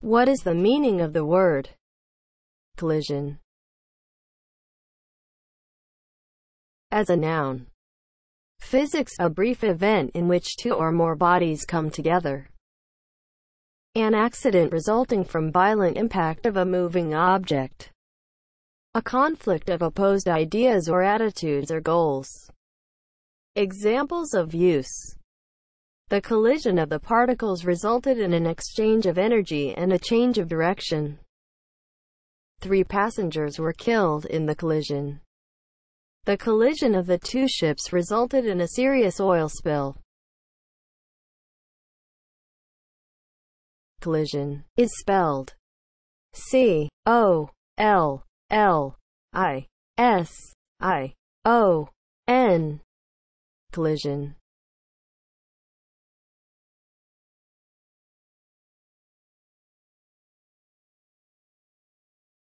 What is the meaning of the word collision as a noun? Physics, a brief event in which two or more bodies come together. An accident resulting from violent impact of a moving object. A conflict of opposed ideas or attitudes or goals. Examples of use. The collision of the particles resulted in an exchange of energy and a change of direction. 3 passengers were killed in the collision. The collision of the 2 ships resulted in a serious oil spill. Collision is spelled C-O-L-L-I-S-I-O-N. Collision.